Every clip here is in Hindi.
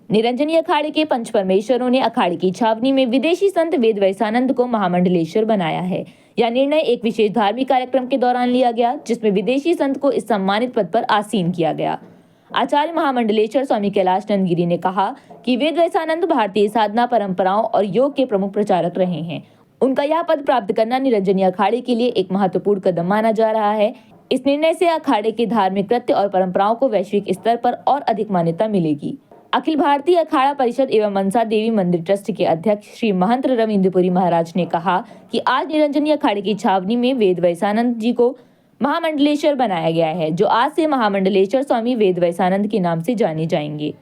निरंजनी अखाड़े के पंच परमेश्वरों ने अखाड़े की छावनी में विदेशी संत वेद वैसानंद को महामंडलेश्वर बनाया है। यह निर्णय एक विशेष धार्मिक कार्यक्रम के दौरान लिया गया, जिसमें विदेशी संत को इस सम्मानित पद पर आसीन किया गया। आचार्य महामंडलेश्वर स्वामी कैलाश नंद गिरी ने कहा कि वेद वैसानंद भारतीय साधना परंपराओं और योग के प्रमुख प्रचारक रहे हैं। उनका यह पद प्राप्त करना निरंजनी अखाड़े के लिए एक महत्वपूर्ण कदम माना जा रहा है। इस निर्णय से अखाड़े के धार्मिक कृत्य और परंपराओं को वैश्विक स्तर पर और अधिक मान्यता मिलेगी। अखिल भारतीय अखाड़ा परिषद एवं मनसा देवी मंदिर ट्रस्ट के अध्यक्ष श्री महंत रविंद्रपुरी महाराज ने कहा कि आज निरंजनी अखाड़े की छावनी में वेद वैसानंद जी को महामंडलेश्वर बनाया गया है, जो आज से महामंडलेश्वर स्वामी वेद वैसानंद के नाम से जाने जाएंगे।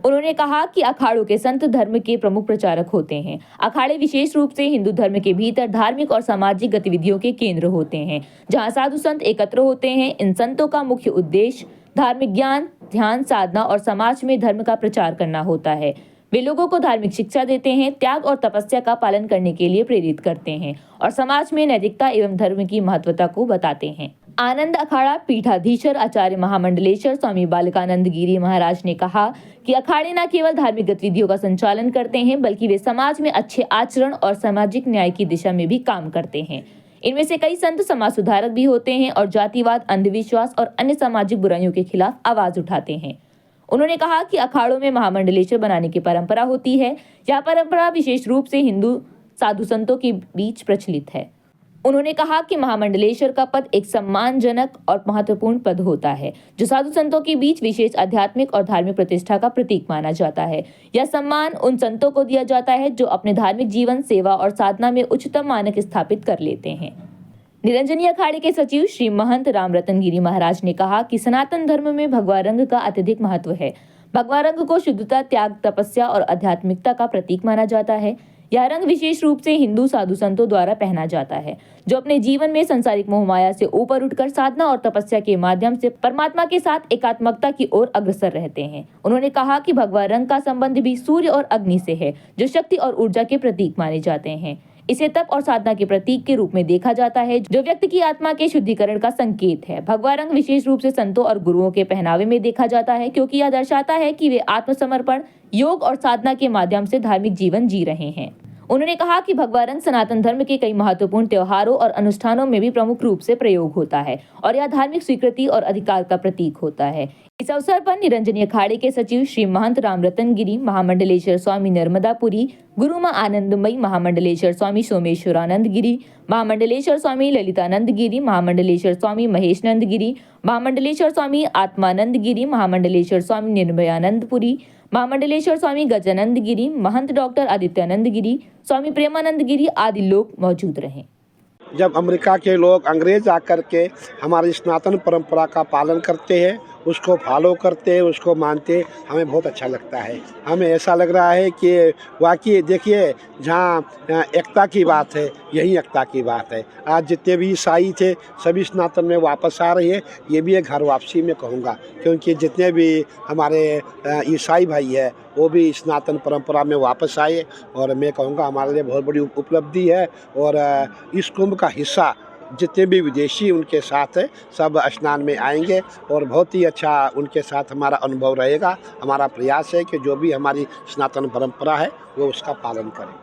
उन्होंने कहा कि अखाड़ों के संत धर्म के प्रमुख प्रचारक होते हैं। अखाड़े विशेष रूप से हिंदू धर्म के भीतर धार्मिक और सामाजिक गतिविधियों के केंद्र होते हैं, जहां साधु संत एकत्र होते हैं। इन संतों का मुख्य उद्देश्य धार्मिक ज्ञान, ध्यान, साधना और समाज में धर्म का प्रचार करना होता है। वे लोगों को धार्मिक शिक्षा देते हैं, त्याग और तपस्या का पालन करने के लिए प्रेरित करते हैं और समाज में नैतिकता एवं धर्म की महत्वता को बताते हैं। आनंद अखाड़ा पीठाधीश्वर आचार्य महामंडलेश्वर स्वामी बालकानंद गिरी महाराज ने कहा कि अखाड़े न केवल धार्मिक गतिविधियों का संचालन करते हैं, बल्कि वे समाज में अच्छे आचरण और सामाजिक न्याय की दिशा में भी काम करते हैं। इनमें से कई संत समाज सुधारक भी होते हैं और जातिवाद, अंधविश्वास और अन्य सामाजिक बुराइयों के खिलाफ आवाज उठाते हैं। उन्होंने कहा कि अखाड़ों में महामंडलेश्वर बनाने की परंपरा होती है। यह परंपरा विशेष रूप से हिंदू साधु संतों के बीच प्रचलित है। उन्होंने कहा कि महामंडलेश्वर का पद एक सम्मानजनक और महत्वपूर्ण पद होता है, जो साधु संतों के बीच विशेष आध्यात्मिक और धार्मिक प्रतिष्ठा का प्रतीक माना जाता है। यह सम्मान उन संतों को दिया जाता है जो अपने धार्मिक जीवन, सेवा और साधना में उच्चतम मानक स्थापित कर लेते हैं। निरंजनी अखाड़े के सचिव श्री महंत रामरतन गिरी महाराज ने कहा कि सनातन धर्म में भगवा रंग का अत्यधिक महत्व है। भगवा रंग को शुद्धता, त्याग, तपस्या और आध्यात्मिकता का प्रतीक माना जाता है। यह रंग विशेष रूप से हिंदू साधु संतों द्वारा पहना जाता है, जो अपने जीवन में संसारिक मोहमाया से ऊपर उठकर साधना और तपस्या के माध्यम से परमात्मा के साथ एकात्मकता की ओर अग्रसर रहते हैं। उन्होंने कहा कि भगवा रंग का संबंध भी सूर्य और अग्नि से है, जो शक्ति और ऊर्जा के प्रतीक माने जाते हैं। इसे तप और साधना के प्रतीक के रूप में देखा जाता है, जो व्यक्ति की आत्मा के शुद्धिकरण का संकेत है। भगवा रंग विशेष रूप से संतों और गुरुओं के पहनावे में देखा जाता है, क्योंकि यह दर्शाता है कि वे आत्मसमर्पण, योग और साधना के माध्यम से धार्मिक जीवन जी रहे हैं। उन्होंने कहा कि भगवा रंग सनातन धर्म के कई महत्वपूर्ण त्योहारों और अनुष्ठानों में भी प्रमुख रूप से प्रयोग होता है और यह धार्मिक स्वीकृति और अधिकार का प्रतीक होता है। इस अवसर पर निरंजनी अखाड़े के सचिव श्री महंत रामरतन गिरी, महामंडलेश्वर स्वामी नर्मदापुरी, गुरु मां आनंदमयी, महामंडलेश्वर स्वामी सोमेश्वरानंद गिरी, महामंडलेश्वर स्वामी ललितानंद गिरी, महामंडलेश्वर स्वामी महेश नंद गिरी, महामंडलेश्वर स्वामी आत्मानंद गिरी, महामंडलेश्वर स्वामी निर्भयानंद पुरी, महामंडलेश्वर स्वामी गजानंद गिरी, महंत डॉक्टर आदित्यानंद गिरी, स्वामी प्रेमानंद गिरी आदि लोग मौजूद रहे। जब अमेरिका के लोग, अंग्रेज आकर के हमारी सनातन परंपरा का पालन करते हैं, उसको फॉलो करते हैं, उसको मानते हैं, हमें बहुत अच्छा लगता है। हमें ऐसा लग रहा है कि वाकई देखिए, जहाँ एकता की बात है, यही एकता की बात है। आज जितने भी ईसाई थे, सभी सनातन में वापस आ रही है। ये भी एक घर वापसी में कहूँगा, क्योंकि जितने भी हमारे ईसाई भाई है, वो भी सनातन परंपरा में वापस आए और मैं कहूँगा हमारे लिए बहुत बड़ी उपलब्धि है। और इस कुंभ का हिस्सा जितने भी विदेशी उनके साथ है, सब स्नान में आएंगे और बहुत ही अच्छा उनके साथ हमारा अनुभव रहेगा। हमारा प्रयास है कि जो भी हमारी सनातन परंपरा है वो उसका पालन करें।